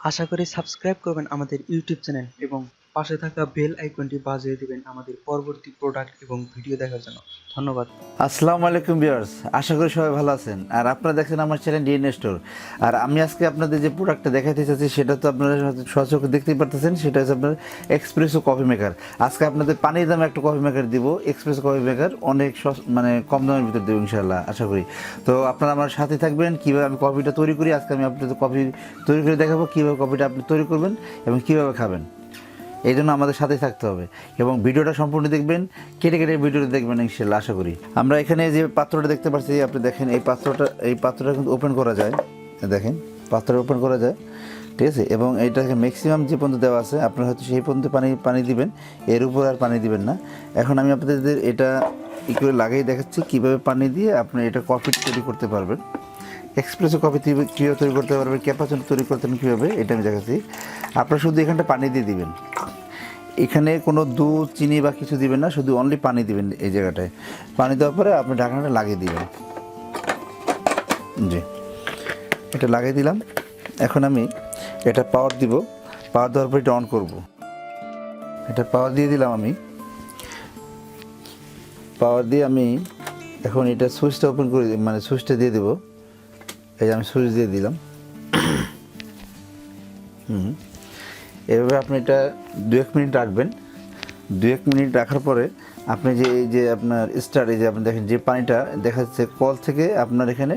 আশা করি সাবস্ক্রাইব করবেন আমাদের ইউটিউব চ্যানেল এবং পাশে থাকা বেল আইকনটি বাজিয়ে দিবেন আমাদের পরবর্তী প্রোডাক্ট এবং ভিডিও দেখার জন্য। ধন্যবাদ। আসসালামু আলাইকুম ভিউয়ার্স, আশা করি সবাই ভালো আছেন। আর আপনারা দেখছেন আমার চ্যানেল ডিএনএ স্টোর। আর আমি আজকে আপনাদের যে প্রোডাক্টটা দেখাতে চাচ্ছি সেটা তো আপনারা সচক্ষে দেখতেই পারতেছেন, সেটা হচ্ছে আপনার এক্সপ্রেসো কফি মেকার। আজকে আপনাদের পানির দামে একটা কফি মেকার দিব, এক্সপ্রেসো কফি মেকার, অনেক মানে কম দামের ভিতর দেবো ইনশাআল্লাহ, আশা করি। তো আপনারা আমার সাথে থাকবেন, কীভাবে আমি কফিটা তৈরি করি। আজকে আমি আপনাদের কফি তৈরি করে দেখাবো, কীভাবে কফিটা আপনি তৈরি করবেন এবং কীভাবে খাবেন। এই জন্য আমাদের সাথেই থাকতে হবে এবং ভিডিওটা সম্পূর্ণ দেখবেন, কেটে কেটে ভিডিওটা দেখবেন ইনশাআল্লাহ, আশা করি। আমরা এখানে যে পাত্রটা দেখতে পাচ্ছি, আপনি দেখেন এই পাত্রটা কিন্তু ওপেন করা যায়। দেখেন পাত্রটা ওপেন করা যায়, ঠিক আছে। এবং এইটাকে ম্যাক্সিমাম যে পর্যন্ত দেওয়া আছে আপনারা হয়তো সেই পর্যন্ত পানি দিবেন, এর উপর আর পানি দিবেন না। এখন আমি আপনাদের এটা করে লাগিয়ে দেখাচ্ছি কীভাবে পানি দিয়ে আপনি এটা কফি তৈরি করতে পারবেন। এক্সপ্রেসো কফি কীভাবে তৈরি করতে পারবেন, ক্যাপাচিনো তৈরি করতে কীভাবে, এটা আমি দেখাচ্ছি। আপনারা শুধু এখানটা পানি দিয়ে দিবেন, এখানে কোনো দুধ চিনি বা কিছু দিবেন না, শুধু অনলি পানি দিবেন। এই জায়গাটায় পানি দেওয়ার পরে আপনি ঢাকনাটা লাগিয়ে দিবেন। জি, এটা লাগিয়ে দিলাম। এখন আমি এটা পাওয়ার দিব, পাওয়ার দেওয়ার পর এটা অন করব। এটা পাওয়ার দিয়ে দিলাম আমি। পাওয়ার দিয়ে আমি এখন এটা সুইচটা ওপেন করে মানে সুইচটা দিয়ে দেবো। এই যে আমি সুইচ দিয়ে দিলাম। এভাবে আপনি এটা 2-1 মিনিট রাখবেন। 2-1 মিনিট রাখার পরে আপনি যে এই যে আপনার এই যে আপনি দেখেন যে পানিটা দেখা যাচ্ছে কল থেকে আপনার এখানে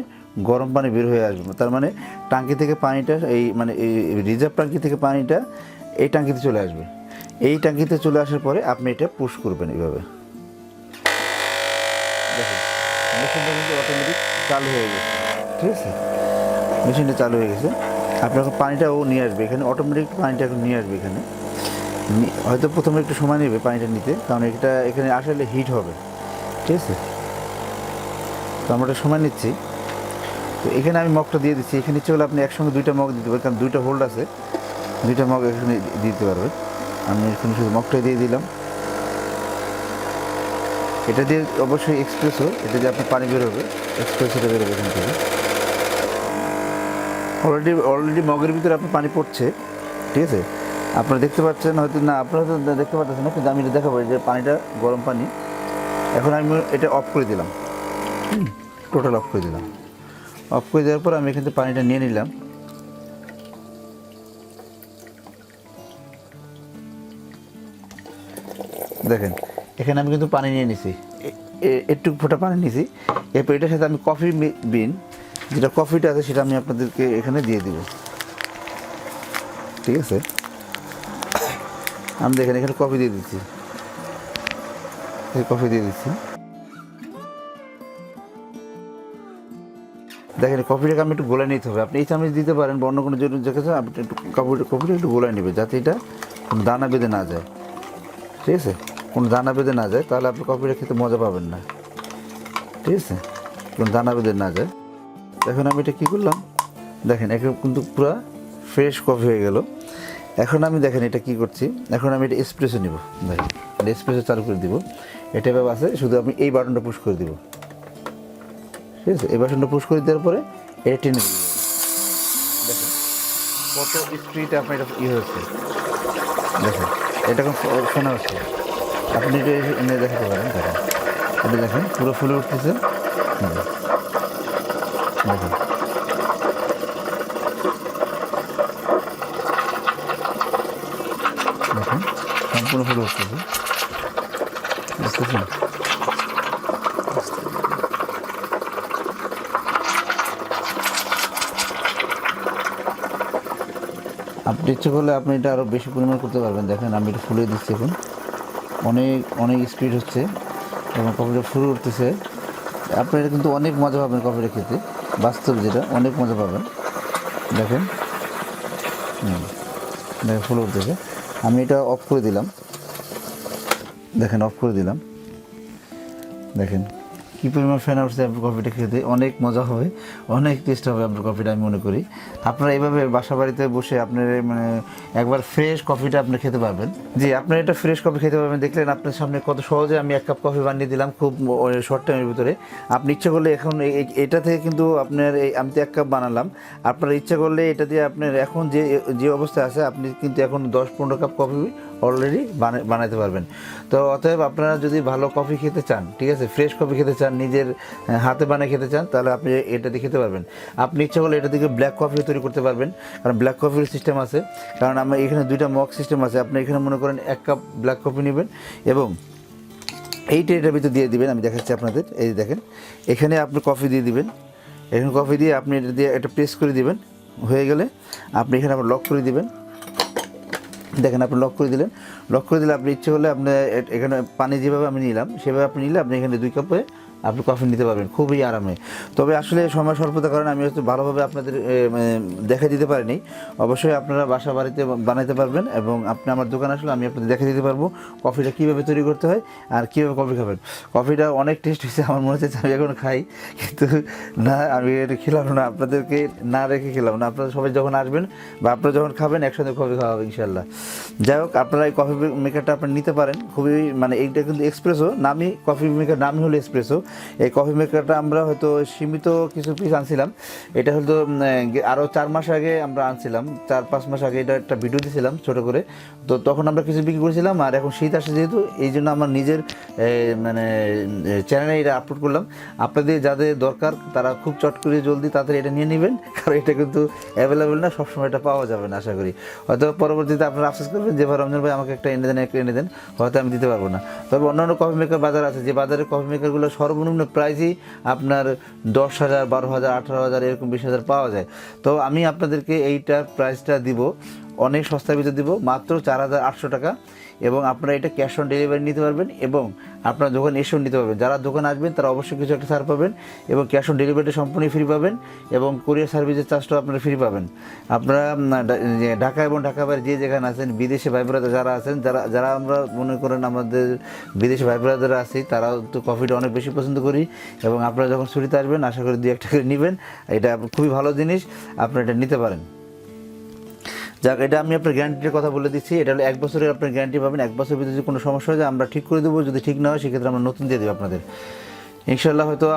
গরম পানি বের হয়ে আসবে। তার মানে টাঙ্কি থেকে পানিটা এই মানে এই রিজার্ভ টাঙ্কি থেকে পানিটা এই টাঙ্কিতে চলে আসবে। এই টাঙ্কিতে চলে আসার পরে আপনি এটা পুশ করবেন এইভাবে। দেখেন মেশিনটা কিন্তু অটোমেটিক চালু হয়ে গেছে, ঠিক আছে। মেশিনটা চালু হয়ে গেছে। আপনার পানিটাও নিয়ে আসবে এখানে, অটোমেটিক পানিটা এখন নিয়ে আসবে এখানে। হয়তো প্রথমে একটু সময় নেবে পানিটা নিতে, কারণ এটা এখানে আসলে হিট হবে, ঠিক আছে। তো আমরা একটা সময় নিচ্ছি। তো এখানে আমি মগটা দিয়ে দিচ্ছি। এখানে ইচ্ছে হলে আপনি একসঙ্গে 2টা মগ দিতে পারেন, কারণ 2টা হোল্ড আছে, 2টা মগ এখানে দিতে পারবেন। আমি এখানে শুধু মগটাই দিয়ে দিলাম। এটা দিয়ে অবশ্যই এক্সপ্রেসো, এটা দিয়ে আপনার পানি বের হবে, এক্সপ্রেসোটা বের হবে এখান থেকে। অলরেডি মগের ভিতরে আপনার পানি পড়ছে, ঠিক আছে। আপনারা দেখতে পাচ্ছেন হয়তো না, আপনারা তো দেখতে পাচ্ছেন না, কিন্তু আমি এটা দেখাবো যে পানিটা গরম পানি। এখন আমি এটা অফ করে দিলাম, টোটাল অফ করে দিলাম। অফ করে দেওয়ার পর আমি এখান থেকে পানিটা নিয়ে নিলাম। দেখেন এখানে আমি কিন্তু পানি নিয়ে নিছি, একটু ফোঁটা পানি নিছি। এরপর এটার সাথে আমি কফি বিন, যেটা কফিটা আছে সেটা আমি আপনাদেরকে এখানে দিয়ে দিব, ঠিক আছে। আমি দেখেন এখানে কফি দিয়ে দিচ্ছি, কফি দিয়ে দিচ্ছি। দেখেন কফিটাকে আমি একটু গোলায় নিতে হবে। আপনি এই চামচ দিতে পারেন বা অন্য কোনো জন্য দেখেছেন, আপনি একটু কফিটা একটু গোলায় নেবে, যাতে এটা কোনো দানা বেঁধে না যায়, ঠিক আছে। কোনো দানা বেঁধে না যায়, তাহলে আপনি কফিটা খেতে মজা পাবেন না, ঠিক আছে। কোনো দানা বেঁধে না যায়। এখন আমি এটা কী করলাম, দেখেন এখন কিন্তু পুরো ফ্রেশ কফি হয়ে গেল। এখন আমি দেখেন এটা কী করছি, এখন আমি এটা এসপ্রেসো নিব। দেখেন এসপ্রেসো চালু করে দিব। এটা এভাবে আছে, শুধু আমি এই বাটনটা পুশ করে দিব, ঠিক আছে। এই বাটনটা পুশ করে দেওয়ার পরে এটা টেনে দিব। দেখেন কত স্পিড আপনার এটা হয়েছে, দেখেন এটা শোনা হচ্ছে। আপনি এটা এনে দেখাতে পারেন। দেখেন আপনি দেখেন পুরো ফুলে উঠতেছে। দেখেন দেখেন সম্পূর্ণ ফুলে উঠতেছে, বুঝতেছেন। আপনি ইচ্ছে করলে আপনি এটা আরও বেশি পরিমাণ করতে পারবেন। দেখেন আমি এটা ফুলে দিচ্ছি, এখন অনেক অনেক স্পিড হচ্ছে এবং কফিটা ফুলে উঠতেছে। আপনি এটা কিন্তু অনেক মজা পাবেন কফিটা খেতে, বাস্তব যেটা অনেক মজা পাবেন। দেখেন দেখেন ফুলে উঠতেছে। আমি এটা অফ করে দিলাম, দেখেন অফ করে দিলাম। দেখেন কী পরিমাণ ফ্যান উঠছে আপনার কফিটা খেতে, অনেক মজা হবে, অনেক টেস্ট হবে আপনার কফিটা আমি মনে করি। আপনারা এইভাবে বাসা বাড়িতে বসে আপনার মানে একবার ফ্রেশ কফিটা আপনি খেতে পারবেন। জি, আপনার এটা ফ্রেশ কফি খেতে পারবেন। দেখলেন আপনার সামনে কত সহজে আমি 1 কাপ কফি বানিয়ে দিলাম খুব শর্ট টাইমের ভিতরে। আপনি ইচ্ছা করলে এখন এটা থেকে কিন্তু আপনার আমি তো 1 কাপ বানালাম, আপনার ইচ্ছা করলে এটা দিয়ে আপনার এখন যে অবস্থায় আছে আপনি কিন্তু এখন 10-15 কাপ কফি অলরেডি বানাতে পারবেন। তো অতএব আপনারা যদি ভালো কফি খেতে চান, ঠিক আছে, ফ্রেশ কফি খেতে চান, নিজের হাতে বানিয়ে খেতে চান, তাহলে আপনি এটা দিয়ে খেতে পারবেন। আপনি ইচ্ছা করলে এটা থেকে ব্ল্যাক কফি তৈরি করতে পারবেন, কারণ ব্ল্যাক কফির সিস্টেম আছে। কারণ আমার এখানে 2টা মগ সিস্টেম আছে। আপনি এখানে মনে করেন 1 কাপ ব্ল্যাক কফি নেবেন এবং এটার ভিতরে দিয়ে দিবেন। আমি দেখাচ্ছি আপনাদের, এই দেখেন এখানে আপনি কফি দিয়ে দিবেন। এখানে কফি দিয়ে আপনি এটা দিয়ে এটা প্রেস করে দিবেন। হয়ে গেলে আপনি এখানে আবার লক করে দিবেন। দেখেন আপনি লক করে দিলেন। লক করে দিলে আপনি ইচ্ছে করলে আপনি এখানে পানি যেভাবে আমি নিলাম সেভাবে আপনি নিলে আপনি এখানে 2 কাপে আপনি কফি নিতে পারবেন খুবই আরামে। তবে আসলে সময় স্বল্পতার কারণে আমি হয়তো ভালোভাবে আপনাদের দেখা দিতে পারিনি। অবশ্যই আপনারা বাসা বাড়িতে বানাইতে পারবেন এবং আপনি আমার দোকানে আসলে আমি আপনাদের দেখে দিতে পারবো কফিটা কীভাবে তৈরি করতে হয় আর কীভাবে কফি খাবেন। কফিটা অনেক টেস্ট হয়েছে, আমার মনে হচ্ছে আমি এখন খাই, কিন্তু না, আমি এটা খেলাম না, আপনাদেরকে না রেখে খেলাম না। আপনারা সবাই যখন আসবেন বা আপনারা যখন খাবেন একসাথে কফি খাওয়া হবে ইনশাল্লাহ। যাই হোক, আপনারা এই কফি মেকারটা আপনারা নিতে পারেন, খুবই মানে এইটা কিন্তু এক্সপ্রেসো নামই, কফি মেকার নামই হলো এক্সপ্রেসো। এই কফি মেকারটা আমরা হয়তো সীমিত কিছু পিস আনছিলাম। এটা হয়তো আরও 4 মাস আগে আমরা আনছিলাম, 4-5 মাস আগে এটা একটা ভিডিও দিয়েছিলাম ছোটো করে। তো তখন আমরা কিছু বিক্রি করেছিলাম, আর এখন শীত আসে যেহেতু এই জন্য আমার নিজের মানে চ্যানেলে এটা আপলোড করলাম। আপনাদের যাদের দরকার তারা খুব চট করে জলদি তাড়াতাড়ি এটা নিয়ে নেবেন, কারণ এটা কিন্তু অ্যাভেলেবেল না, সবসময় এটা পাওয়া যাবে না। আশা করি হয়তো পরবর্তীতে আপনারা আফসোস করবেন যে রমজান ভাই আমাকে একটা এনে দেন, একটা এনে দেন, হয়তো আমি দিতে পারবো না। তবে অন্যান্য কফি মেকার বাজার আছে, যে বাজারে কফি মেকারগুলো সর্বনিম্ন প্রাইসই আপনার 10,000, 12,000, 18,000 এরকম 20,000 পাওয়া যায়। তো আমি আপনাদেরকে এইটার প্রাইসটা দিব অনেক সস্তার ভিতরে দিব, মাত্র 4,800 টাকা। এবং আপনারা এটা ক্যাশ অন ডেলিভারি নিতে পারবেন এবং আপনারা দোকানে এসেও নিতে পারবেন। যারা দোকানে আসবেন তারা অবশ্যই কিছু একটা ছাড় পাবেন এবং ক্যাশ অন ডেলিভারিটা সম্পূর্ণ ফ্রি পাবেন এবং কুরিয়ার সার্ভিসের চার্জটাও আপনারা ফ্রি পাবেন। আপনারা ঢাকা এবং ঢাকা বাইরে যে যেখানে আছেন, বিদেশে ভাই ব্রাদার যারা আছেন, যারা আমরা মনে করেন আমাদের বিদেশে ভাই ব্রাদার আছি, তারাও তো কফিটা অনেক বেশি পছন্দ করি। এবং আপনারা যখন ছুটিতে আসবেন আশা করি 2-1 করে নেবেন। এটা খুবই ভালো জিনিস, আপনারা এটা নিতে পারেন। যাক, এটা আমি আপনার গ্যারান্টির কথা বলে দিচ্ছি। এটা হলো 1 বছরের আপনার গ্যারান্টি পাবেন। 1 বছরের ভিতরে যদি কোনো সমস্যা হয় আমরা ঠিক করে দেবো, যদি ঠিক না হয় সেক্ষেত্রে আমরা নতুন দিয়ে দেবো আপনাদের ইনশাল্লাহ। হয়তো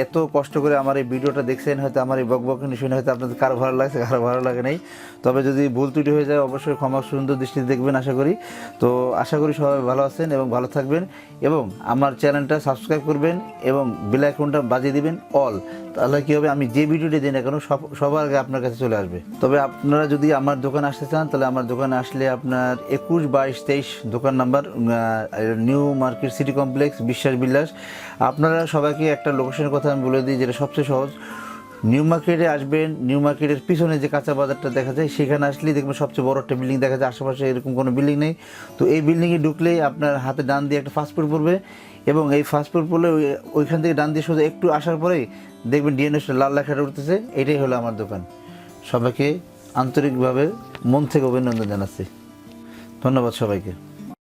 এত কষ্ট করে আমার এই ভিডিওটা দেখছেন, হয়তো আমার এই বকবকানি শুনে হয়তো আপনাদের কারো ভালো লাগছে, কারো ভালো লাগে নাই। তবে যদি ভুল ত্রুটি হয়ে যায় অবশ্যই ক্ষমা সুন্দর দৃষ্টিতে দেখবেন আশা করি। তো আশা করি সবাই ভালো আছেন এবং ভালো থাকবেন এবং আমার চ্যানেলটা সাবস্ক্রাইব করবেন এবং বেল আইকনটা বাজিয়ে দিবেন অল। তাহলে কী হবে, আমি যে ভিডিওটি দিই না কেন সবার আগে আপনার কাছে চলে আসবে। তবে আপনারা যদি আমার দোকানে আসতে চান তাহলে আমার দোকানে আসলে আপনার 21, 22, 23 দোকান number, new market city complex, বিশ্বাস বিলাস। আপনারা সবাইকে একটা লোকেশনের কথা আমি বলে দিই, যেটা সবচেয়ে সহজ। নিউ মার্কেটে আসবেন, নিউ মার্কেটের পিছনে যে কাঁচা বাজারটা দেখা যায় সেখানে আসলেই দেখবেন সবচেয়ে বড় একটা বিল্ডিং দেখা যায়। আশেপাশে এরকম কোনো বিল্ডিং নেই। তো এই বিল্ডিংয়ে ঢুকলেই আপনার হাতে ডান দিয়ে একটা ফাস্টফুড পড়বে এবং এই ফাস্টফুড পড়লে ওইখান থেকে ডান দিয়ে শুধু একটু আসার পরেই দেখবেন ডিএনএস লাল লেখাটা উঠতেছে। এটাই হলো আমার দোকান। সবাইকে আন্তরিকভাবে মন থেকে অভিনন্দন জানাচ্ছি। ধন্যবাদ সবাইকে।